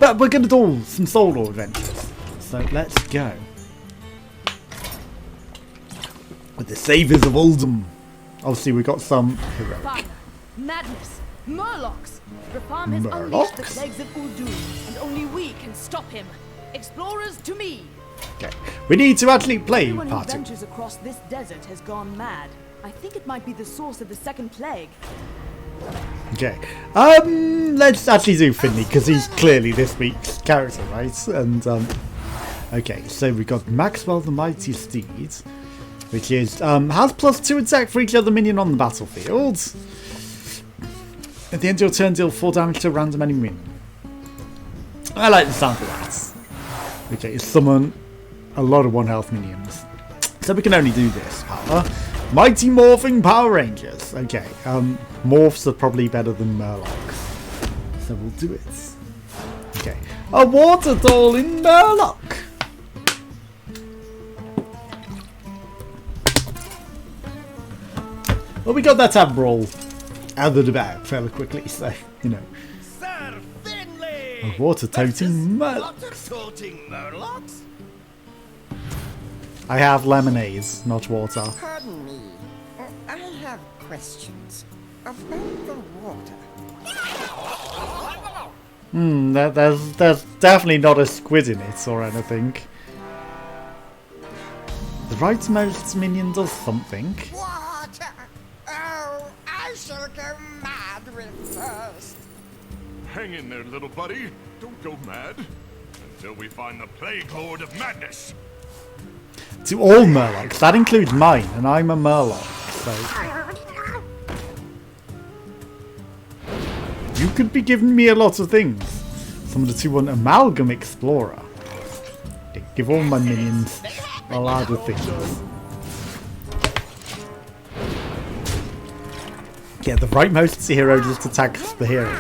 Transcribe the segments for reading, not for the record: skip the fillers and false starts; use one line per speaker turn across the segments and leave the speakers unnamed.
But we're going to do some solo adventures. So let's go. With the Saviors of Oldham. Obviously we got some heroic.
Fire, madness, Murlocs. Rafam has
Murlocs?
unleashed the plagues of Uldum, and only we can stop him. Explorers to me.
Okay. We need to actually play
Everyone who
part 2.
ventures across this desert has gone mad. I think it might be the source of the second plague.
Okay. Let's actually do Finley, because he's clearly this week's character, right? And okay, so we got Maxwell the Mighty Steed, which is has +2 attack for each other minion on the battlefield. At the end of your turn, deal 4 damage to a random enemy minion. I like the sound of that. Okay, summon a lot of 1 health minions. So we can only do this power. Mighty Morphing Power Rangers. Okay, morphs are probably better than Murlocs. So we'll do it. Okay, a water doll in Murloc. Well, we got that tab brawl out of the bag fairly quickly, so, you know.
Sir Finley!
A water-toting Murloc.
Water-toting Murlocs?
I have lemonades, not water.
Pardon me. I have questions about the water.
There's definitely not a squid in it or anything. The rightmost minion does something.
Water! Oh, I shall go mad with thirst.
Hang in there, little buddy. Don't go mad. Until we find the Plague Lord of Madness.
To all Murlocs, that includes mine, and I'm a Murloc, so... You could be giving me a lot of things. Some of the 2-1 Amalgam Explorer. Okay, give all my minions a lot of things. Yeah, the rightmost hero just attacks the hero.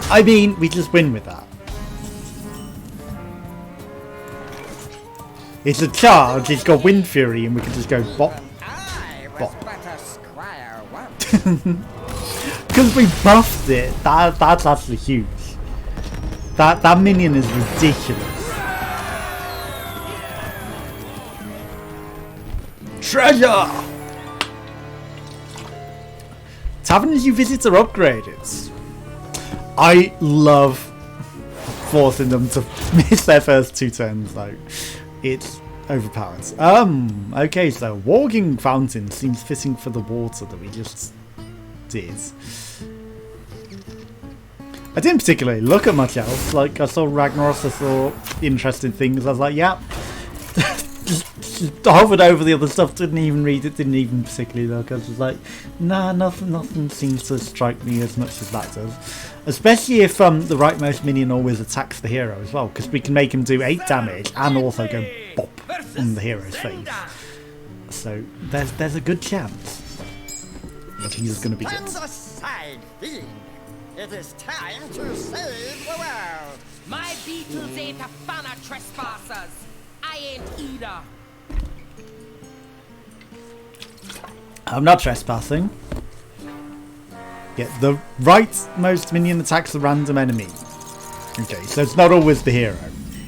I mean, we just win with that. It's a charge, it's got Wind Fury, and we can just go bop.
I was
Bop.
but a squire once.
Because we buffed it, that's actually huge. That minion is ridiculous. Treasure! Taverns you visit are upgraded. I love forcing them to miss their first 2 turns though. It's overpowered. Okay, so Walking Fountain seems fitting for the water that we just did. I didn't particularly look at much else. Like, I saw Ragnaros, I saw interesting things. I was like, yeah. just hovered over the other stuff, didn't even read it, didn't even particularly look. I was just like, nah, nothing seems to strike me as much as that does. Especially if the rightmost minion always attacks the hero as well, because we can make him do 8 damage and also go bop on the hero's face. So there's a good chance that he's going to be good.
Stand aside, fiend. It is time to save the world.
My beetles ain't a fan of trespassers. I ain't either.
I'm not trespassing. Yeah, the rightmost minion attacks a random enemy. Okay, so it's not always the hero.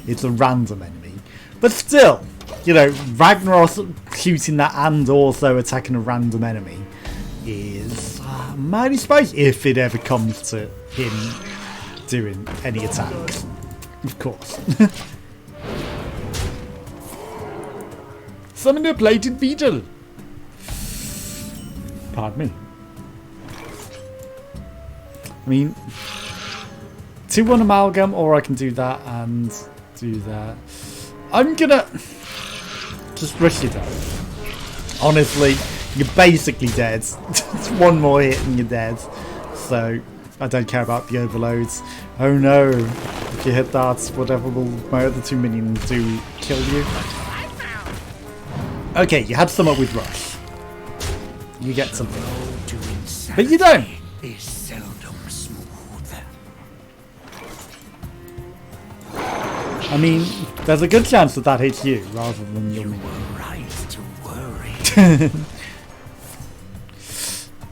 It's a random enemy. But still, you know, Ragnaros shooting that and also attacking a random enemy is mighty spicy if it ever comes to him doing any attacks. Of course. Summon a plated beetle. Pardon me. I mean, 2-1 Amalgam, or I can do that and do that. I'm gonna just rush it out. Honestly, you're basically dead. It's 1 more hit and you're dead. So, I don't care about the overloads. Oh no, if you hit that, whatever will my other 2 minions do kill you. Okay, you had some up with Rush. You get something. But you don't!
Is seldom smooth.
I mean, there's a good chance that that hits you rather than your minion.
Right to worry.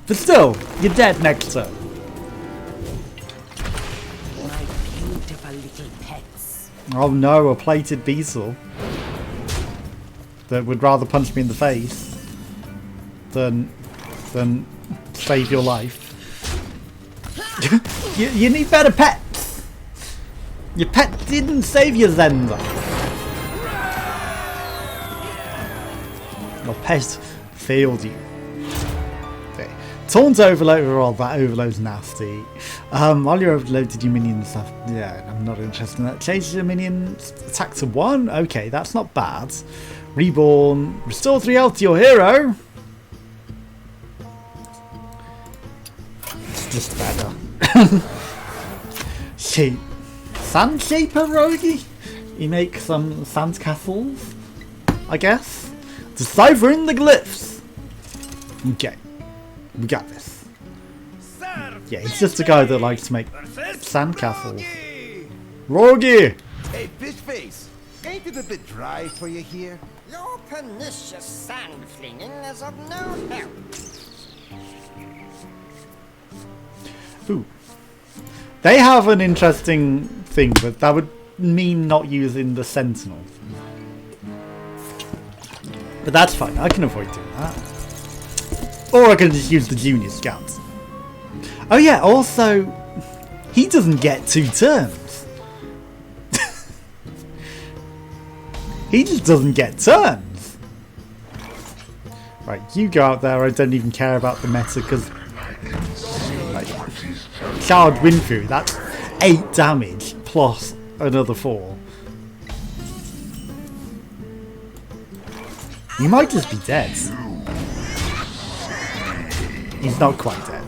But still, you're dead next turn.
My beautiful little pets.
Oh no, a plated beetle. That would rather punch me in the face than save your life. you need better pets. Your pet didn't save you then, though. Your pet failed you. Okay. Taunt overload. Oh, that overload's nasty. While you're overloaded, your minions have. Yeah, I'm not interested in that. Change your minions attack to 1. Okay, that's not bad. Reborn. Restore 3 health to your hero. It's just better. Shape. Sand Shaper Rogi? You make some sand castles, I guess. Deciphering the glyphs. Okay. We got this. Yeah, he's just a guy that likes to make sand castles. Rogi!
Hey, fish face. Ain't it a bit dry for you here?
Your pernicious sand flinging is of no help.
Ooh. They have an interesting thing, but that would mean not using the Sentinel. But that's fine, I can avoid doing that. Or I can just use the Junior Scouts. Oh yeah, also, he doesn't get 2 turns. He just doesn't get turns. Right, you go out there, I don't even care about the meta, because... Like, Shard Wind Fury, that's 8 damage, plus another 4. You might just be dead. He's not quite dead.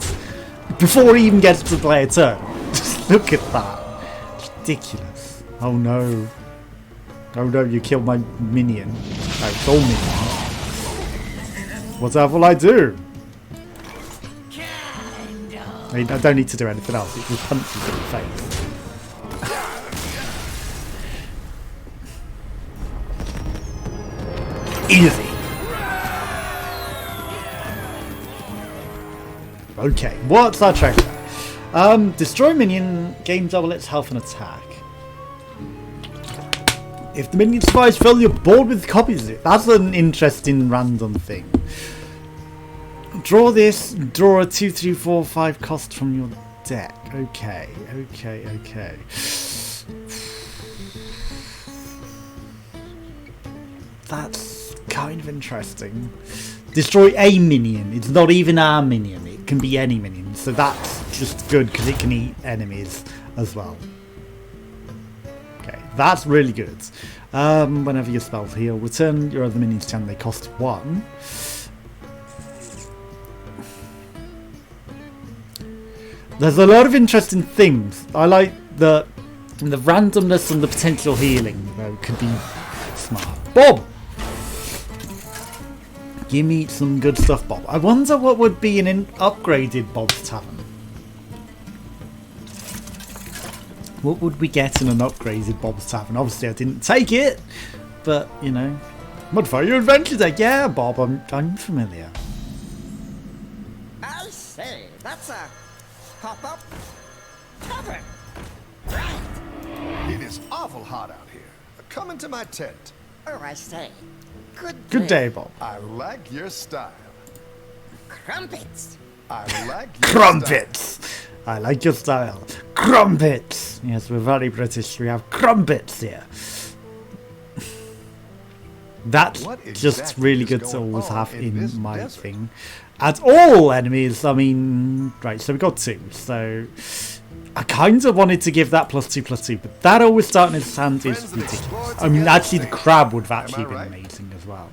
Before he even gets to play a turn. Just look at that. It's ridiculous. Oh no. Oh no, you killed my minion. Oh, it's all minions. What will I do? I mean, I don't need to do anything else. It just punches in the face. Easy. Okay, what's our treasure? Destroy minion, gain double its health and attack. If the minion survives, fill your board with copies of it. That's an interesting random thing. Draw this, draw a 2, 3, 4, 5 cost from your deck. Okay. That's kind of interesting. Destroy a minion. It's not even our minion. It can be any minion. So that's just good because it can eat enemies as well. Okay, that's really good. Whenever your spells heal, return your other minions to hand. They cost 1. There's a lot of interesting things. I like the randomness and the potential healing, though, could be smart. Bob! Give me some good stuff, Bob. I wonder what would be an upgraded Bob's Tavern. What would we get in an upgraded Bob's Tavern? Obviously, I didn't take it, but, you know. Mudfire Adventure Deck. Yeah, Bob, I'm familiar.
I say, that's a pop-up tavern. Right.
It is awful hot out here. Come into my tent.
Oh, I say.
Good day, Bob.
I like your style.
Crumpets.
I like your
Crumpets! I like your style. Crumpets! Yes, we're very British. We have crumpets here. That's
What
just
exactly
really
is
good to
going
always
on
have
in this
in my
desert?
thing. At all enemies, I mean... Right, so we got 2. So... I kind of wanted to give that +2/+2, but that always starting in sand is
Friends that
ridiculous.
explore
I mean,
together
actually, the
say,
crab would have
am
actually
I
been
right?
amazing as well.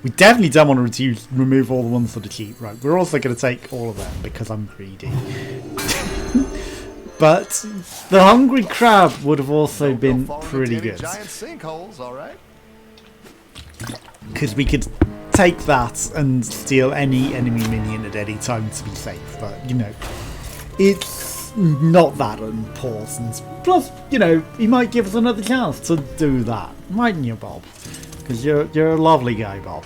We definitely don't want to remove all the ones that are cheap. Right, we're also going to take all of them because I'm greedy. But the hungry crab would have also
Don't go
been
falling
pretty
into any
good.
Giant sinkholes, all right?
Because we could take that and steal any enemy minion at any time to be safe. But, you know, it's not that important. Plus, you know, he might give us another chance to do that. Mightn't you, Bob? Because you're a lovely guy, Bob.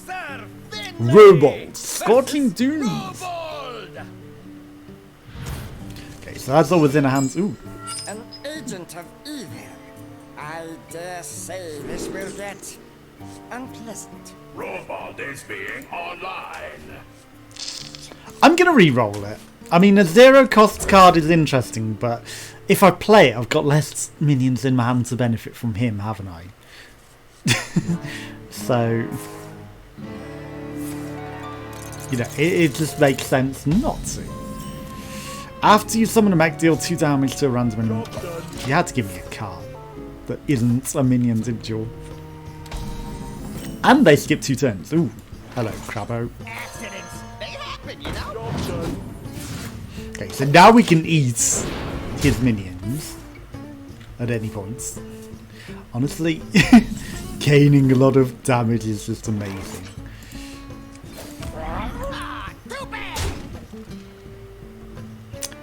Sir Finley!
Robold, Scorching Dunes.
Robold!
Okay, so that's all within our hands. Ooh,
An agent of evil. I dare say this will get unpleasant.
Robot is being online.
I'm gonna re-roll it. I mean, a zero cost card is interesting, but if I play it, I've got less minions in my hand to benefit from him, haven't I? So, you know, it just makes sense not to. After you summon a mech, deal 2 damage to a random enemy. You had to give me a card that isn't a minion's individual. And they skip 2 turns. Ooh, hello, Crabbo.
Accidents, they happen, you know?
Okay, so now we can eat his minions at any point. Honestly, gaining a lot of damage is just amazing.
Too bad!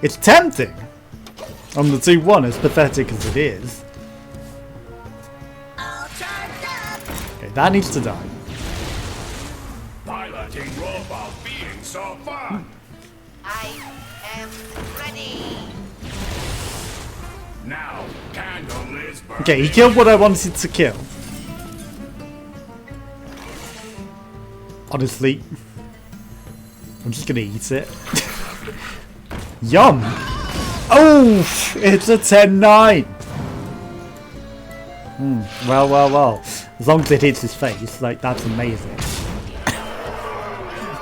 It's tempting on the 2-1, as pathetic as it is.
All charged up!
Okay, that needs to die.
Piloting robot being so fun.
I am ready.
Now, candle is burning.
Okay, he killed what I wanted to kill. Honestly, I'm just gonna eat it. Yum! Oh, it's a 10-9. Well, well, well. As long as it hits his face, like, that's amazing.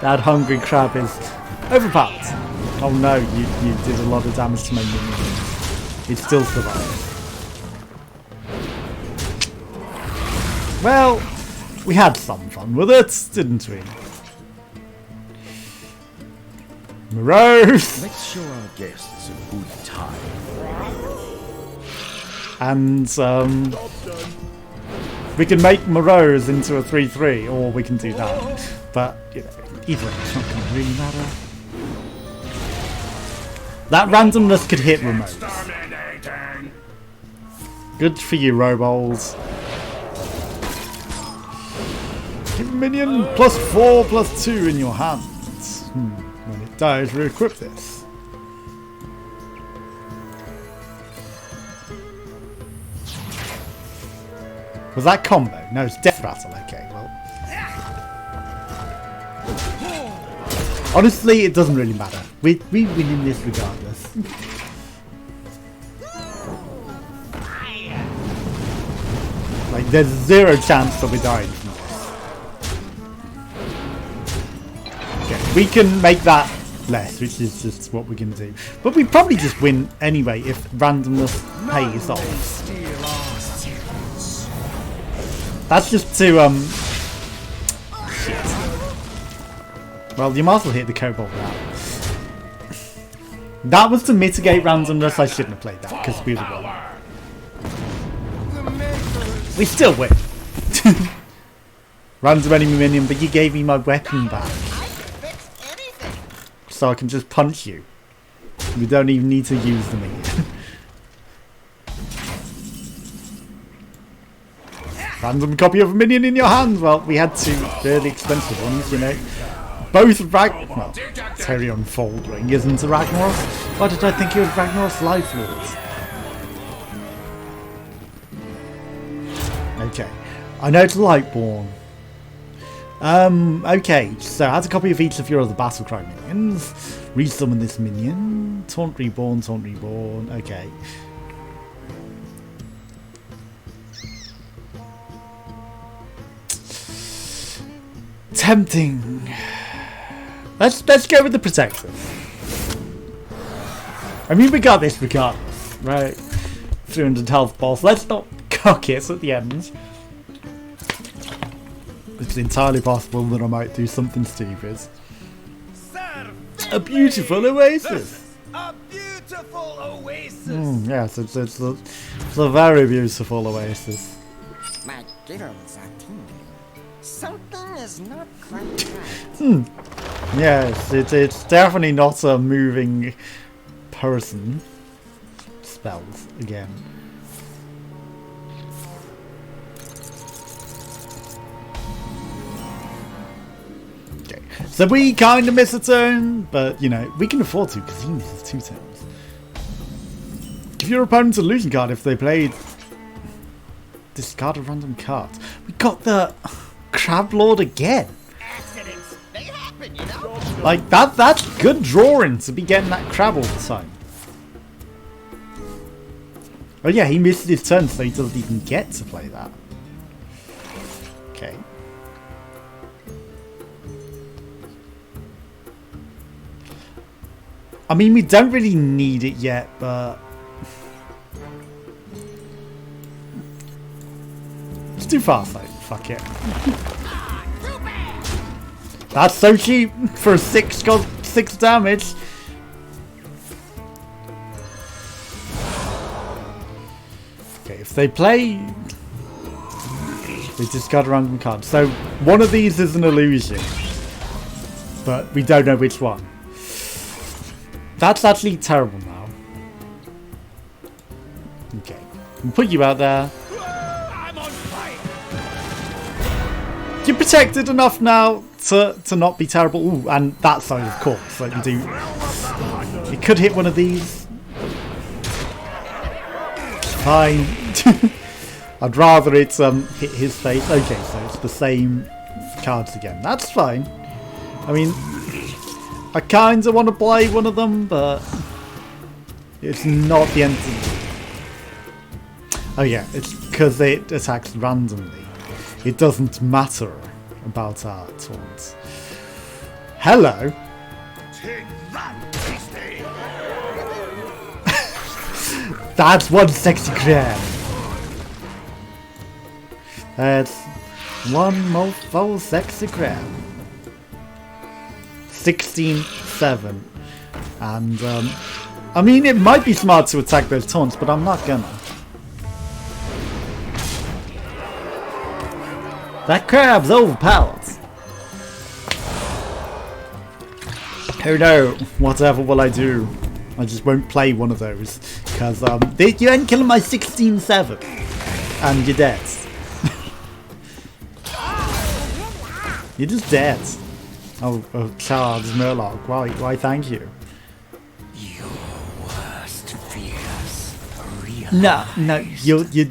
That hungry crab is overpowered. Oh no, you did a lot of damage to my minion. It still survived. Well, we had some fun with it, didn't we? Morose!
Let's show our guests a good time.
And we can make Morose into a 3-3, or we can do that. But you know, either way, it's not going to really matter. That randomness could hit remote.
Exterminating.
Good for you, Robolds. Keep a minion +4/+2 in your hands. When it dies, re-equip this. Was that combo? No, it's Death Rattle. Okay, well. Honestly, it doesn't really matter. We win in this regardless. Like, there's 0 chance that we die from this. Okay, we can make that less, which is just what we're gonna do. But we probably just win anyway if randomness pays off. That's just to shit. Well, you might as well hit the Cobalt now. That was to mitigate randomness. I shouldn't have played that because we would have won. We still win. Random enemy minion, but you gave me my weapon back. So I can just punch you. We don't even need to use the minion. Random copy of a minion in your hand. Well, we had 2 really expensive ones, you know. Both well, Terion Foldring isn't a Ragnaros. Why did I think it was Ragnaros Life Lords? Okay. I know it's Lightborn. Okay, so add a copy of each of your other Battlecry minions. Resummon this minion. Taunt Reborn, Taunt Reborn. Okay. Tempting. Let's go with the Protector. I mean, we got this regardless, right? 300 health balls. Let's not cock it at the end. It's entirely possible that I might do something stupid. A beautiful oasis.
A beautiful oasis.
Yes, it's a very beautiful oasis.
My giggles are tingling. Something is not quite right.
Yes, it's definitely not a moving person. Spells again. So we kind of miss a turn, but, you know, we can afford to because he misses 2 turns. Give your opponent a losing card if they played... Discard a random card. We got the Crab Lord again.
Accidents, they happen, you know?
Like, that's good drawing to be getting that crab all the time. Oh yeah, he missed his turn, so he doesn't even get to play that. Okay. I mean, we don't really need it yet, but... It's too fast, though. Fuck it. That's so cheap for a 6 damage. Okay, if they play... We discard a random card. So, one of these is an illusion. But we don't know which one. That's actually terrible now. Okay. We'll put you out there.
I'm on fire.
You're protected enough now to not be terrible. Ooh, and that side, of course. Like you do. You could hit one of these. Fine. I'd rather it's hit his face. Okay, so it's the same cards again. That's fine. I mean, I kind of want to play one of them, but it's not the end. Oh yeah, it's because it attacks randomly. It doesn't matter about our taunts. Hello.
Take that, beastie.
That's one sexy crab. That's one mofo sexy crab. 16-7. And, I mean, it might be smart to attack those taunts, but I'm not gonna. That crab's overpowered. Oh no, whatever will I do? I just won't play one of those. Because, you ain't killing my 16-7. And you're dead. You're just dead. Oh, Charles Murloc, why thank you.
Your worst fears realized.
No,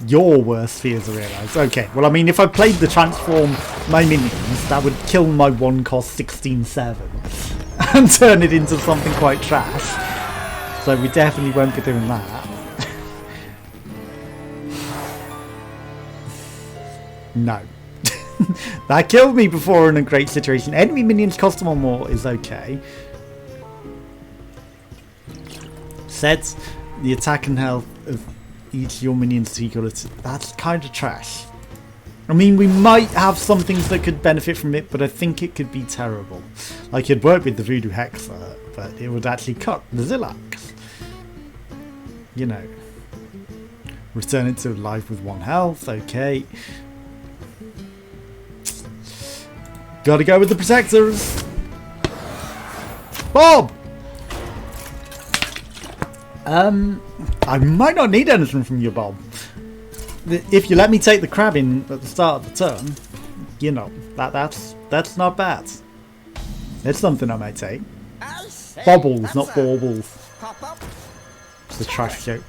your worst fears are realised. Okay, well I mean if I played the transform my minions, that would kill my 1 cost 16-7 and turn it into something quite trash. So we definitely won't be doing that. No. That killed me before in a great situation. Enemy minions cost 1 more is okay. Sets the attack and health of each of your minions to equal it. That's kind of trash. I mean, we might have some things that could benefit from it, but I think it could be terrible. Like, it'd work with the Voodoo Hexer, but it would actually cut the Zillax. You know. Return it to life with 1 health, okay. Gotta go with the protectors. Bob! I might not need anything from you, Bob. If you let me take the crab in at the start of the turn, you know, that's not bad. It's something I might take. Bobbles, not baubles. It's a trash joke.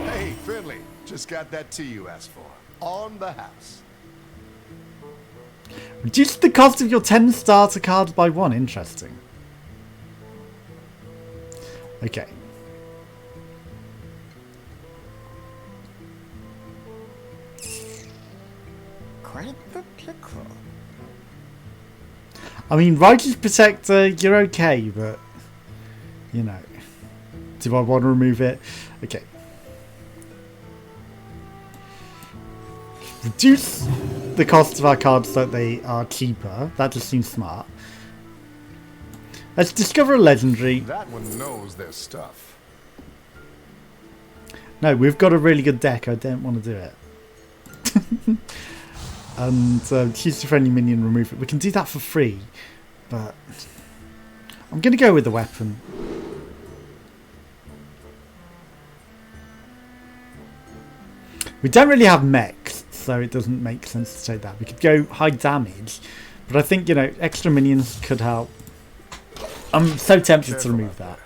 Hey, Finley, just got that tea you asked for. On the house.
Reduce the cost of your 10 starter cards by 1. Interesting. Okay.
Quite the pickle.
I mean, Righteous Protector, you're okay, but... You know. Do I want to remove it? Okay. Reduce the cost of our cards so that they are cheaper. That just seems smart. Let's discover a legendary.
That one knows their stuff.
No, we've got a really good deck. I don't want to do it. And choose the friendly minion, remove it. We can do that for free, but I'm going to go with the weapon. We don't really have mechs, so it doesn't make sense to take that. We could go high damage, But I think, you know, extra minions could help. I'm so tempted to remove that.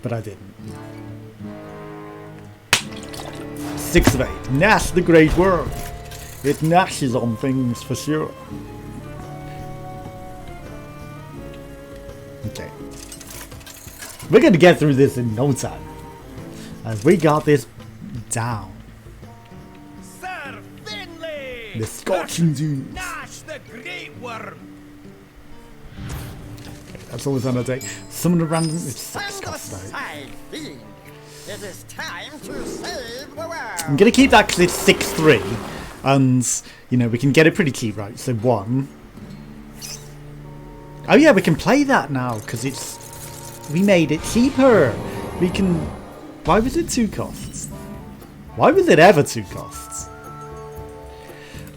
But I didn't. 6 of 8. Nash the Great Worm. It gnashes on things for sure. Okay. We're going to get through this in no time. As we got this down.
Sir Finley!
The scorching dew.
Nash the Great Worm!
That's always on a day. Summon a random. It's 6
Stand
cost though.
aside, fiend. It is time to save the world.
I'm going to keep that because it's 6-3. And, you know, we can get it pretty cheap, right? So 1. Oh yeah, we can play that now because it's. We made it cheaper. We can. Why was it 2 costs? Why was it ever 2 costs?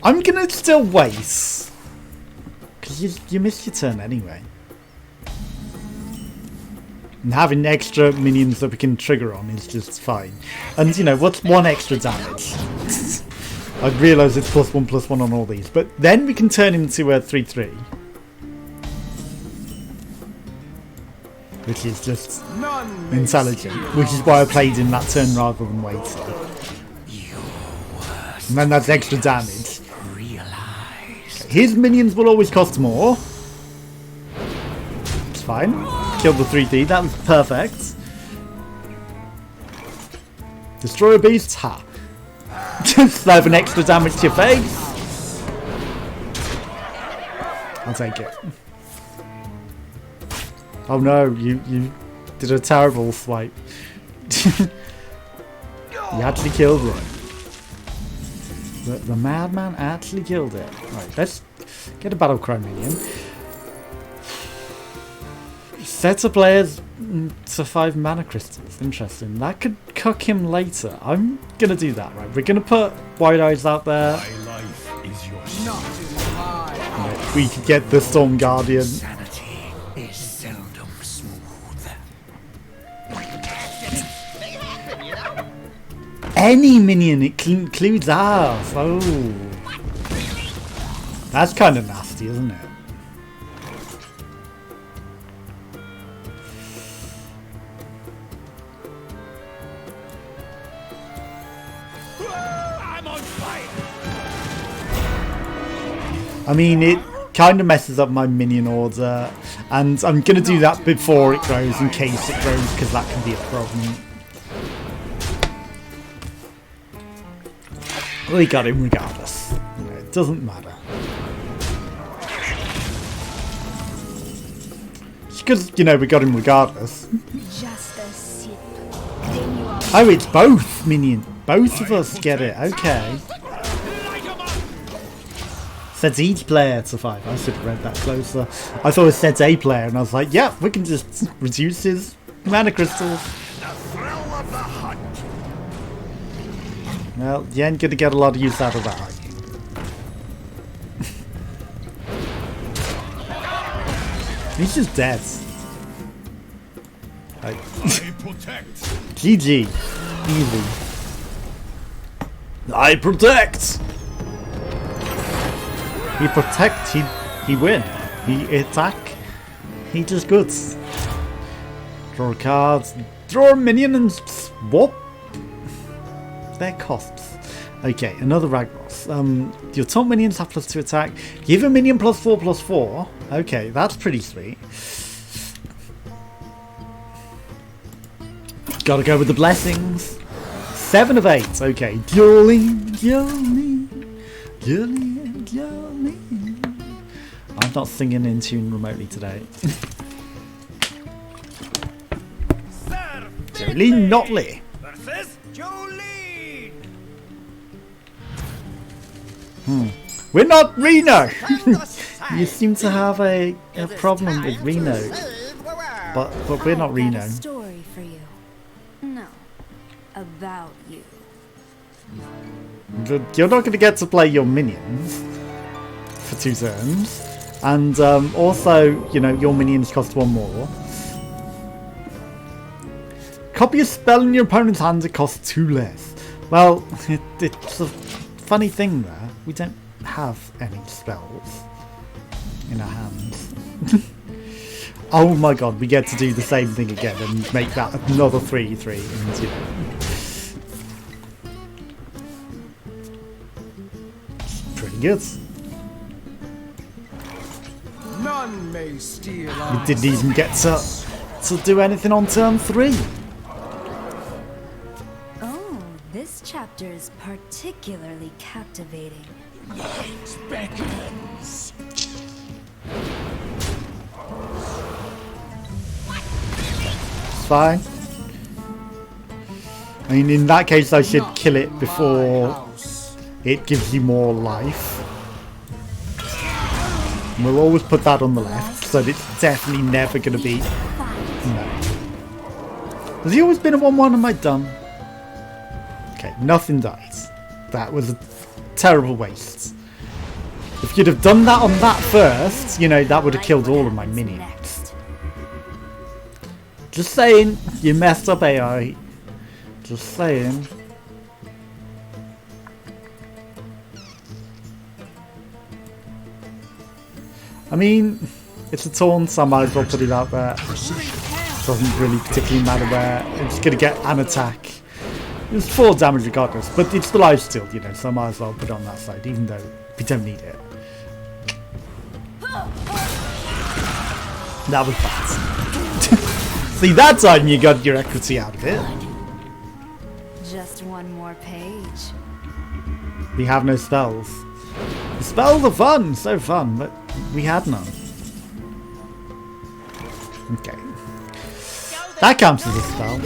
I'm going to still wait. Because you missed your turn anyway. And having extra minions that we can trigger on is just fine. And you know, what's 1 extra damage? I realise it's +1/+1 on all these. But then we can turn him into a 3/3. Which is just intelligent. Which is why I played in that turn rather than waiting. And then that's extra damage. His minions will always cost more. It's fine. Killed the 3D, that was perfect. Destroy a beast, ha. Just 11 extra damage to your face. I'll take it. Oh no, you did a terrible swipe. You actually killed it. The madman actually killed it. Right, let's get a battle cry minion. Set of players to 5 mana crystals. Interesting. That could cook him later. I'm gonna do that, right? We're gonna put Wide Eyes out there.
My life is your
Right, we could get the Storm Guardian.
sanity is seldom smooth.
Any minion, it includes ours. Oh. That's kind of nasty, isn't it?
I'm on fire!
I mean, it kind of messes up my minion order, and I'm going to do that before it grows in case it grows, because that can be a problem. We got him regardless. You know, it doesn't matter. Because, you know, we got him regardless.
Just a sip. Then you are
Oh, it's both minion. Both of us get it. Okay. Sets each player to 5. I should have read that closer. I thought it sets a player, and I was like, yeah, we can just reduce his mana crystals.
The thrill of the hunt.
Well, you ain't gonna get a lot of use out of that, are you? He's just dead. Like,
I protect.
GG. Easy. I protect! He protect, he win. He attack, he just goods. Draw cards, draw a minion and swap their costs. Okay, another Ragnos. Your top minions have +2 attack. Give a minion +4/+4. Okay, that's pretty sweet. Gotta go with the blessings. 7 of 8. Okay, Jolene. I'm not singing in tune remotely today.
Sir
Jolene Notley.
versus Jolene!
We're not Reno.
Stand aside,
You seem to have a
It is
problem with
time
Reno,
to save the world.
but we're not
I've got
Reno.
a story for you. No, about you.
You're not going to get to play your minions for 2 turns, and also, you know, your minions cost 1 more. Copy a spell in your opponent's hand, it costs 2 less. Well, it's a funny thing there. We don't have any spells. in our hands. Oh my god, we get to do the same thing again and make that another 3-3 and, you know. Pretty good.
None may steal
We didn't even get to do anything on turn 3.
Oh, this chapter is particularly captivating.
Night beckons.
It's fine. I mean, in that case, I should kill it before it gives you more life. And we'll always put that on the left, so that it's definitely never going to be... No. Has he always been a 1-1? Am I done? Okay, nothing dies. That was a terrible waste. If you'd have done that on that first, you know, that would have killed all of my minions. Just saying, you messed up AI. Just saying. I mean, it's a taunt, so I might as well put it out there. Doesn't really particularly matter where. It's going to get an attack. It's 4 damage regardless, but it's the lifesteal, you know, so I might as well put it on that side, even though we don't need it. That was bad. See, that time you got your equity out of it.
Just one more page.
We have no spells. The spells are fun, so fun, but we had none. Okay. That counts as a spell.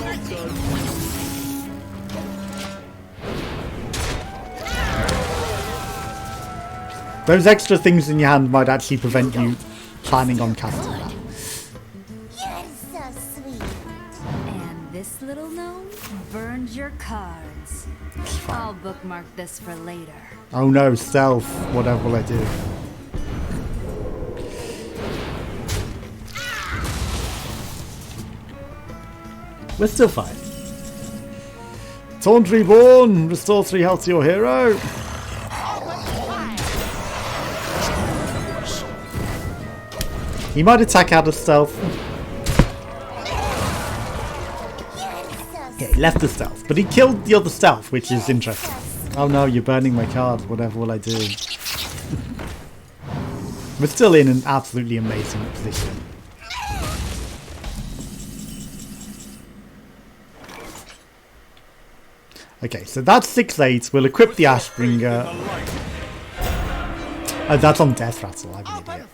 Those extra things in your hand might actually prevent you planning on casting that.
You're so sweet. And this little gnome burned your cards. I'll bookmark this for later.
Oh no, stealth. Whatever will I do? We're still fine. Taunt Reborn! Restore 3 health to your hero! He might attack out of stealth. Okay, he left the stealth, but he killed the other stealth, which is interesting. Oh no, you're burning my card. Whatever will I do? We're still in an absolutely amazing position. Okay, so that's 6-8. We'll equip the Ashbringer. Oh, that's on Death Rattle, I'm an idiot.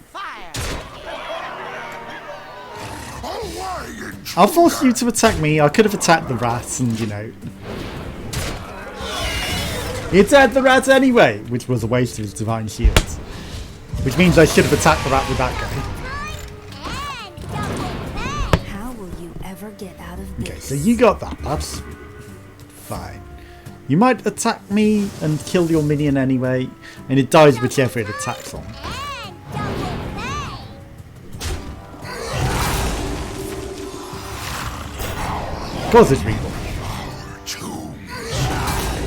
I'll force you to attack me. I could have attacked the rats and, you know... He attacked the rat anyway, which was a waste of his Divine Shield. Which means I should have attacked the rat with that guy.
How will you ever get out of this?
Okay, so you got that. That's fine. You might attack me and kill your minion anyway, and it dies whichever it attacks on. Of course it's Reborn.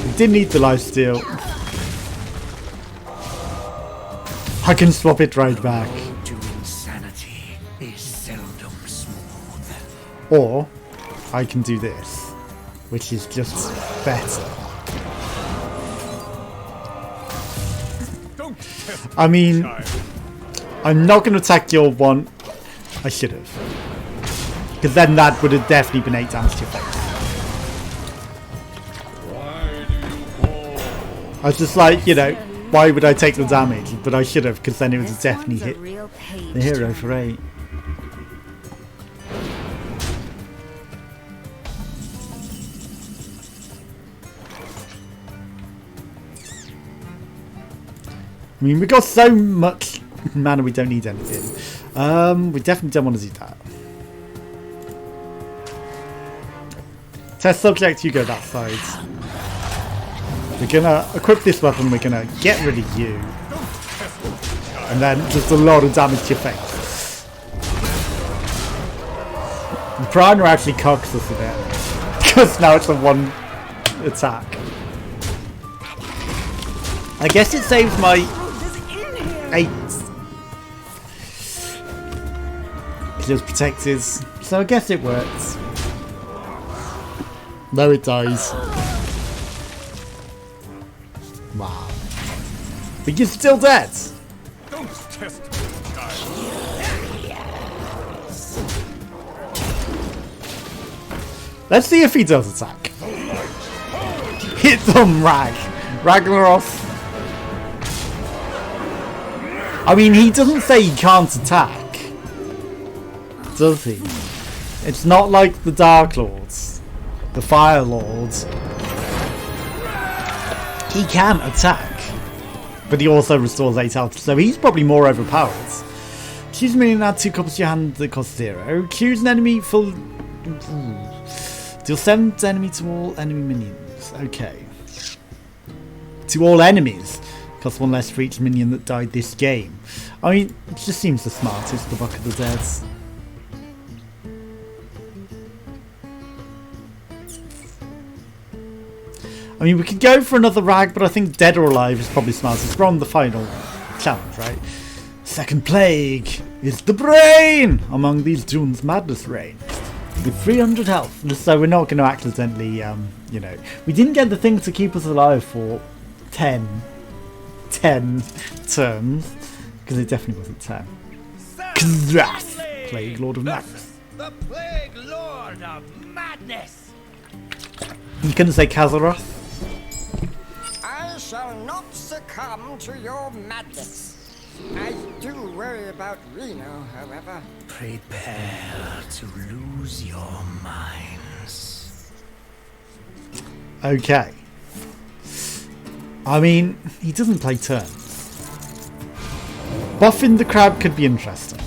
We didn't need the lifesteal. I can swap it right back.
To insanity is seldom smooth.
Or I can do this, which is just better. I mean, I'm not going to attack your one. I should have. Because then that would have definitely been 8 damage to your face. I was just like, you know, why would I take the damage? But I should have, because then it would have definitely hit the hero for 8. I mean, we got so much mana we don't need anything. We definitely don't want to do that. Test subject, you go that side. We're gonna equip this weapon, we're gonna get rid of you. And then just a lot of damage to your face. The Piranha actually cocks us a bit. Because now it's a 1 attack. I guess it saves my 8. It was protected, so I guess it works. No, it dies. Wow. But you're still dead.
Don't test me, child.
Let's see if he does attack. Hit them, Ragnaroth. I mean, he doesn't say he can't attack, does he? It's not like the Dark Lords, the Fire Lords. He can attack, but he also restores 8 health, so he's probably more overpowered. Choose a minion, add 2 copies to your hand that cost 0. Choose an enemy full. Deal 7 to enemy to all enemy minions. Okay. To all enemies. Cost 1 less for each minion that died this game. I mean, it just seems the smartest, the Buck of the Dead. I mean, we could go for another rag, but I think Dead or Alive is probably smartest. We're on the final challenge, right? Second plague is the brain! Among these June's madness reign. With 300 health, so we're not going to accidentally, you know. We didn't get the thing to keep us alive for 10 turns, because it definitely wasn't 10. Kzrath, Plague Lord of Madness.
The Plague Lord of Madness!
You couldn't say Kazaroth?
I shall not succumb to your madness. I do worry about Reno, however.
Prepare to lose your minds.
Okay. I mean, he doesn't play turns. Buffing the crab could be interesting.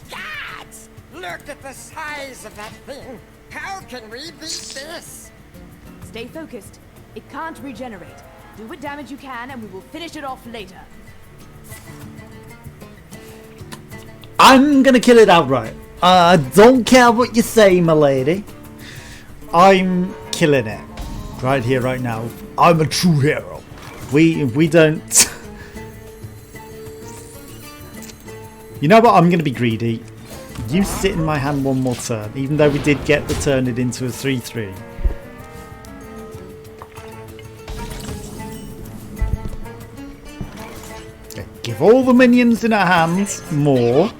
God! Look at the size of that thing. How can we beat this?
Stay focused. It can't regenerate. Do what damage you can and we will finish it off later.
I'm gonna kill it outright. I don't care what you say, my lady. I'm killing it. Right here, right now. I'm a true hero. We don't... You know what? I'm gonna be greedy. You sit in my hand one more turn, even though we did get the turn it into a 3-3. Give all the minions in our hands more.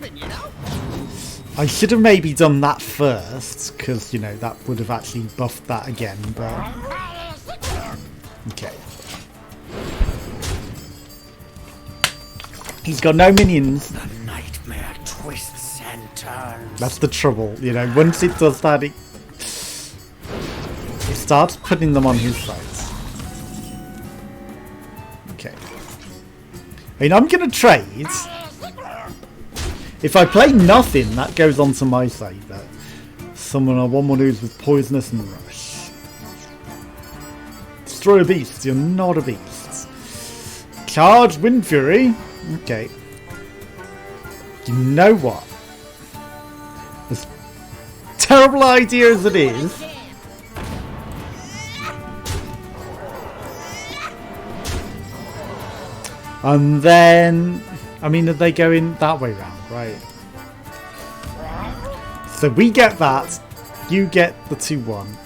I should have maybe done that first, because, you know, that would have actually buffed that again, but... Okay. He's got no minions.
The nightmare twists and turns.
That's the trouble, you know, once it does that, it starts putting them on his side. Okay. I mean, I'm going to trade. If I play nothing, that goes onto my side. But summon a 1/1 ooze with poisonous and rush. Destroy a beast. You're not a beast. Charge Wind Fury. Okay. You know what? As terrible idea as it is, and then, I mean, are they going that way round, right? So we get that, you get the 2/1.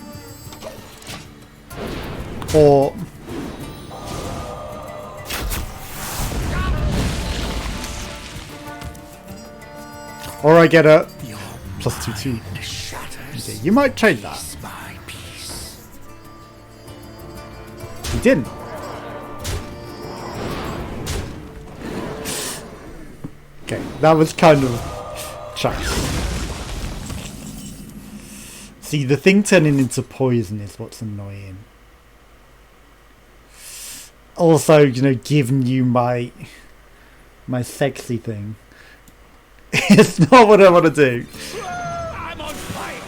Or I get a plus 2/2. Okay, you might trade that. You didn't. Okay, that was kind of trash. See, the thing turning into poison is what's annoying. Also, you know, giving you my sexy thing. It's not what I want to do.
I'm on fire.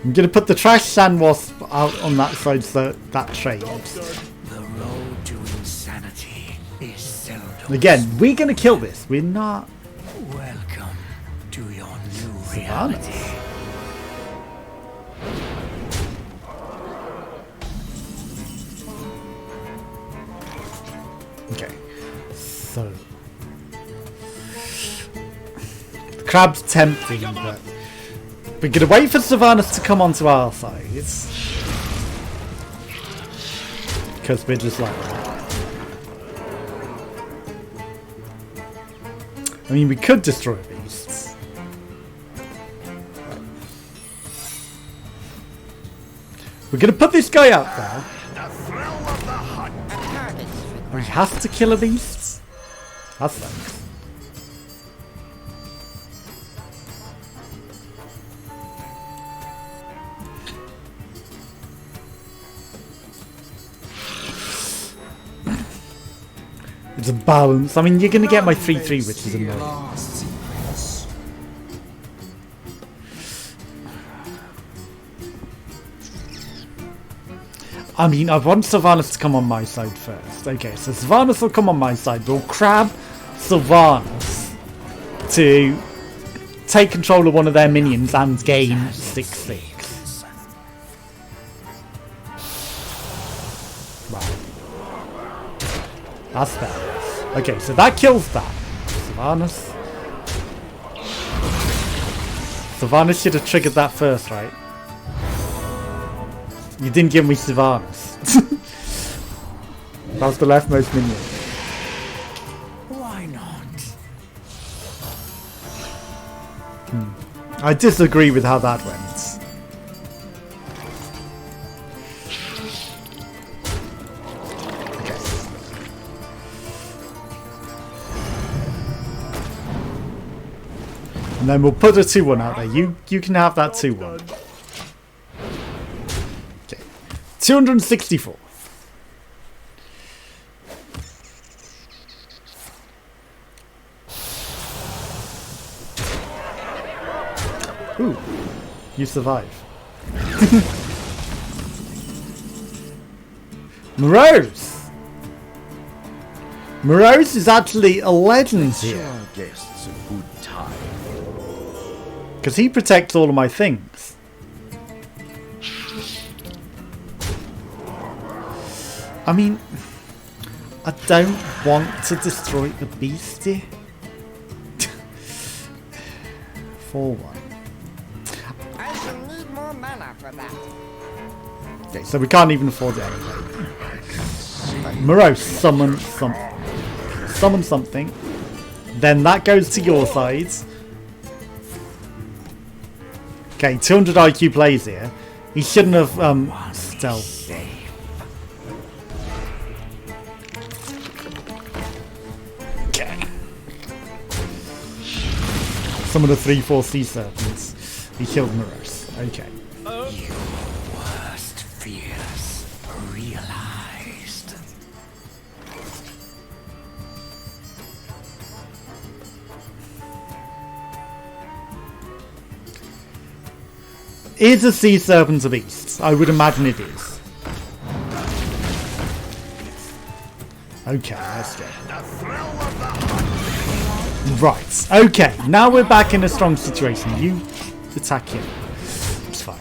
I'm going to put the trash sand wasp out on that side so that trades.
The road to insanity is seldom.
Again, we're going to kill this. We're not...
Welcome to your new reality.
So the crab's tempting, but we're gonna wait for Sylvanas to come onto our side. Because we're just like that. I mean, we could destroy beasts. We're gonna put this guy out there. Or he has to kill a beast? That sucks. It's a balance. I mean, you're gonna get my 3/3, which is annoying. I mean, I want Sylvanas to come on my side first. Okay, so Sylvanas will come on my side. We'll crab Sylvanas to take control of one of their minions and gain 6/6. Wow. That's fair. Okay, so that kills that. Sylvanas should have triggered that first, right? You didn't give me Sylvanas. That was the leftmost minion.
Why not?
I disagree with how that went. Okay. And then we'll put a 2-1 out there. You can have that 2-1. 264. Ooh, you survive. Morose! Morose is actually a legend here.
Guests a good time.
Because he protects all of my things. I mean, I don't want to destroy the beastie. 4-1.
I shall need more mana for that.
Okay, so we can't even afford it anyway. Right, Morose, summon something. Then that goes to your side. Okay, 200 IQ plays here. He shouldn't have stealth. Some of the 3/4 sea serpents. He killed Morose. Okay.
Your worst fears realized.
Is a sea serpent a beast? I would imagine it is. Okay, let's go. Right, okay, now we're back in a strong situation. You attack him. It's fine.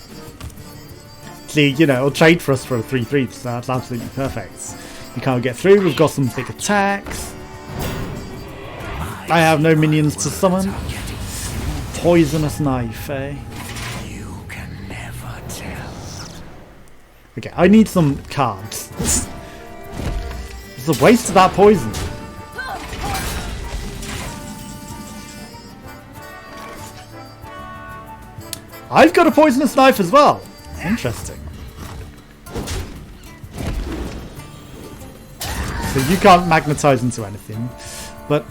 See, you know, it'll trade for us for a 3/3, so that's absolutely perfect. You can't get through, we've got some big attacks. I have no minions to summon. Poisonous knife, eh?
You can never tell.
Okay, I need some cards. It's a waste of that poison. I've got a poisonous knife as well. Interesting. So you can't magnetize into anything. But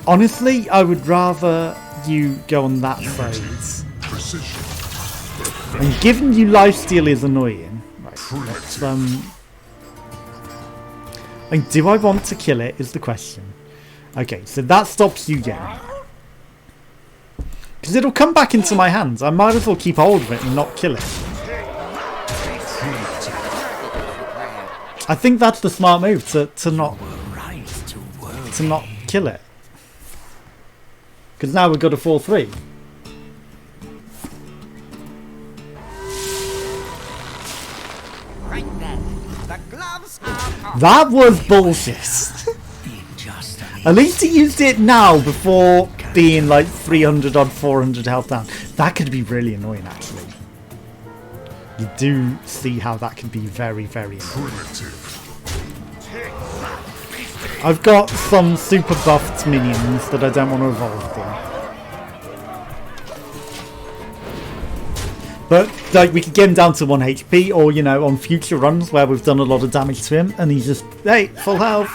honestly, I would rather you go on that side. And given you lifesteal is annoying. Right, let's, and do I want to kill it is the question. Okay, so that stops you getting. Because it'll come back into my hands. I might as well keep hold of it and not kill it. I think that's the smart move, to not kill it. Because now we've got a 4/3.
Right then, the gloves are off.
That was bullshit. At least he used it now before being like 300 odd 400 health down. That could be really annoying actually. You do see how that can be very, very annoying. I've got some super buffed minions that I don't want to evolve them. But like we could get him down to 1 HP, or you know, on future runs where we've done a lot of damage to him and he's just, hey, full health.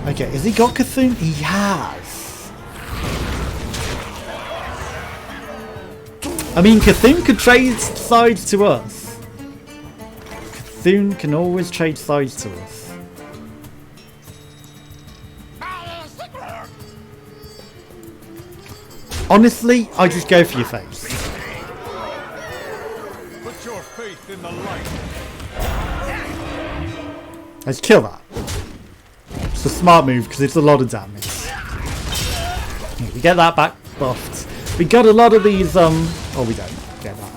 Okay, has he got Cthulhu? He has. I mean, Cthulhu could trade sides to us. Cthulhu can always trade sides to us. Honestly, I just go for your face.
Put your faith in the light.
Let's kill that. It's a smart move because it's a lot of damage. Yeah, we get that back buffed. We got a lot of these, oh we don't get that.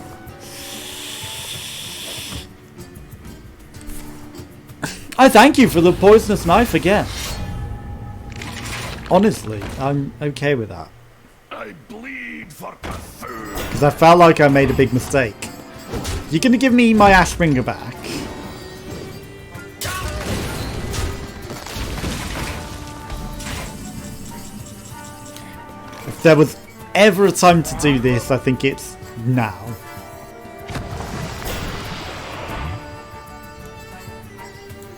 I thank you for the poisonous knife again. Honestly, I'm okay with that.
I bleed for Cthulhu.
Because I felt like I made a big mistake. You're going to give me my Ashbringer back. If there was ever a time to do this, I think it's now.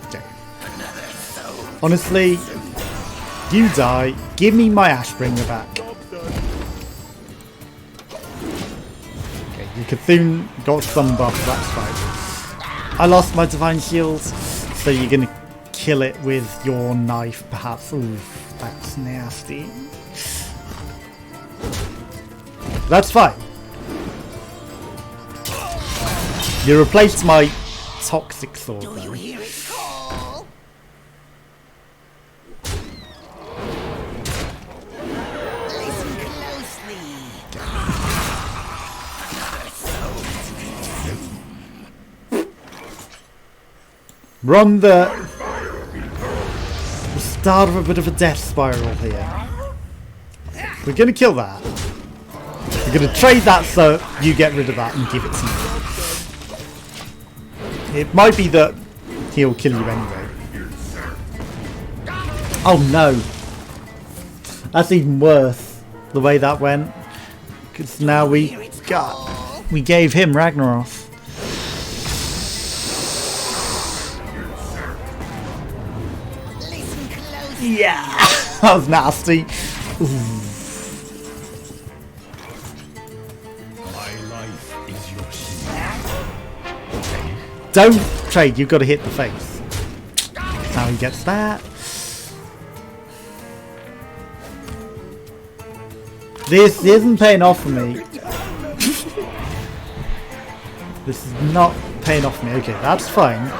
Okay. Honestly, you die. Give me my Ashbringer back. Okay, your Cthulhu got some buff, that's fine. I lost my Divine Shield, so you're gonna kill it with your knife, perhaps. Ooh, that's nasty. That's fine. You replaced my toxic sword, though.
Do you hear it call? Listen closely.
We're on the start of a bit of a death spiral here. We're gonna kill that. We're gonna trade that so you get rid of that and give it to me. It might be that he'll kill you anyway. Oh no. That's even worse, the way that went. Because now we gave him Ragnaros. Yeah, that was nasty. Ooh.
My life is your shield.
Don't trade, you've got to hit the face. That's how he gets that. This isn't paying off for me. This is not paying off for me. Okay, that's fine.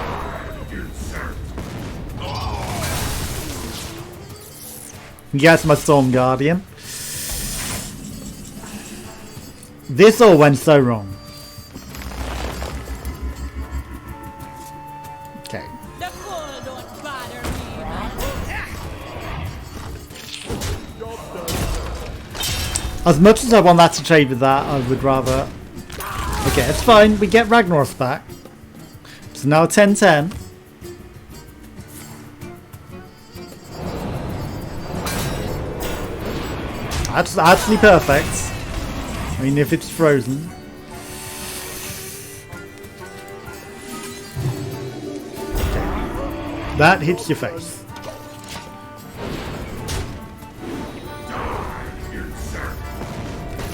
Yes, my Storm Guardian. This all went so wrong. Okay.
The bull don't bother me.
As much as I want that to trade with that, I would rather... Okay, it's fine. We get Ragnaros back. So now 10-10. That's actually perfect. I mean, if it's frozen. Okay. That hits your face.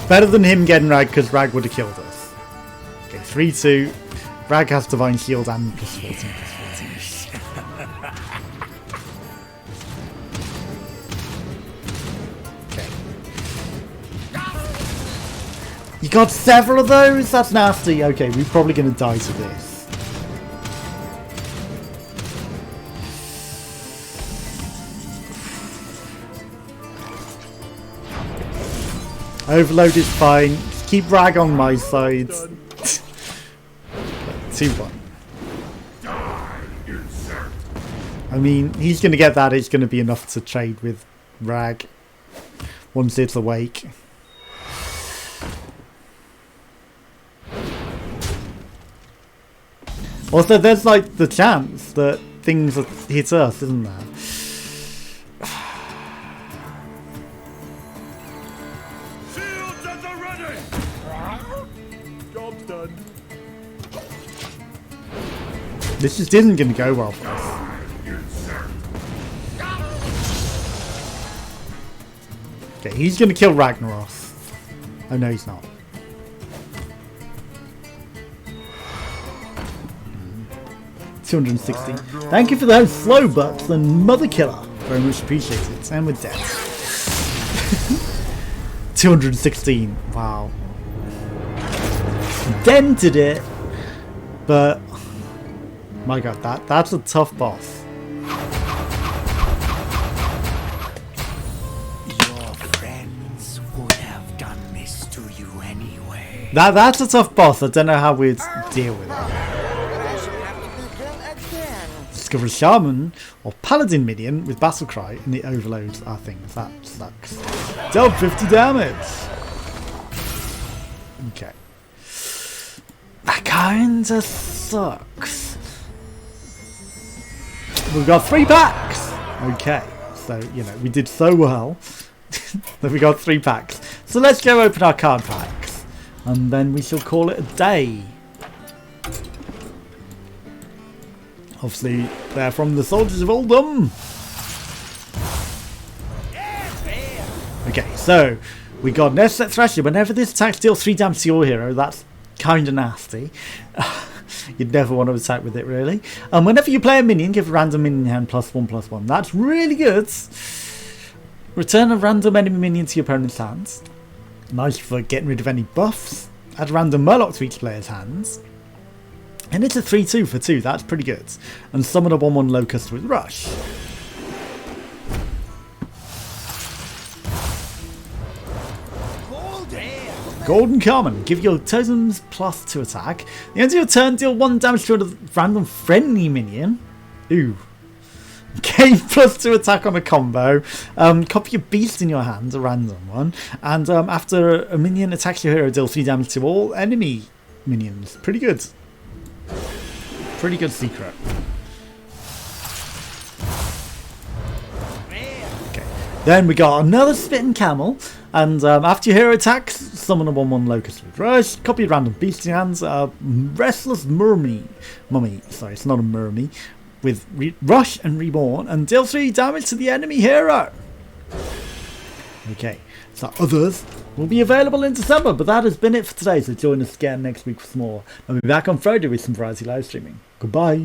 Better than him getting Rag, because Rag would have killed us. Okay, 3-2. Rag has Divine Shield and plus 14, plus 14. You got several of those? That's nasty. Okay, we're probably going to die to this. Overload is fine. Just keep Rag on my side. 2-1. I mean, he's going to get that. It's going to be enough to trade with Rag once it's awake. Also, there's like the chance that things hit us, isn't there?
Shields at the ready! Job's done.
This just isn't going to go well for us. Okay, he's going to kill Ragnaros. Oh no, he's not. $260. Thank you for those slow bucks and Mother Killer. Very much appreciated. And we're dead. 216. Wow. Dented it. But my god, that's a tough boss.
Your friends would have done this to you anyway.
That's a tough boss. I don't know how we'd deal with it. Discover a shaman or paladin minion with battle cry and it overloads our things. That sucks. Deal 50 damage. Okay. That kinda sucks. We've got 3 packs. Okay. So, you know, we did so well that we got 3 packs. So let's go open our card packs. And then we shall call it a day. Obviously, they're from the Soldiers of Oldham. Okay, so we got Nest Set Thrasher. Whenever this attack deals 3 damage to your hero, that's kind of nasty. You'd never want to attack with it, really. And whenever you play a minion, give a random minion hand +1/+1. That's really good. Return a random enemy minion to your opponent's hands. Nice for getting rid of any buffs. Add a random Murloc to each player's hands. And it's a 3/2 for 2, that's pretty good. And summon a 1/1 Locust with Rush. Golden Common, give your totems +2 attack. At the end of your turn, deal 1 damage to a random friendly minion. Ooh. Gain +2 attack on a combo. Copy a beast in your hand, a random one. And after a minion attacks your hero, deal 3 damage to all enemy minions. Pretty good. Pretty good secret. Okay. Then we got another Spitting Camel. And after your hero attacks, summon a 1/1 Locust with Rush. Copy a random beast in your hands. Restless Mummy. Sorry, it's not a Mummy. With Rush and Reborn. And deal 3 damage to the enemy hero. Okay. So others will be available in December. But that has been it for today. So join us again next week for some more. I'll be back on Friday with some variety live streaming. Goodbye.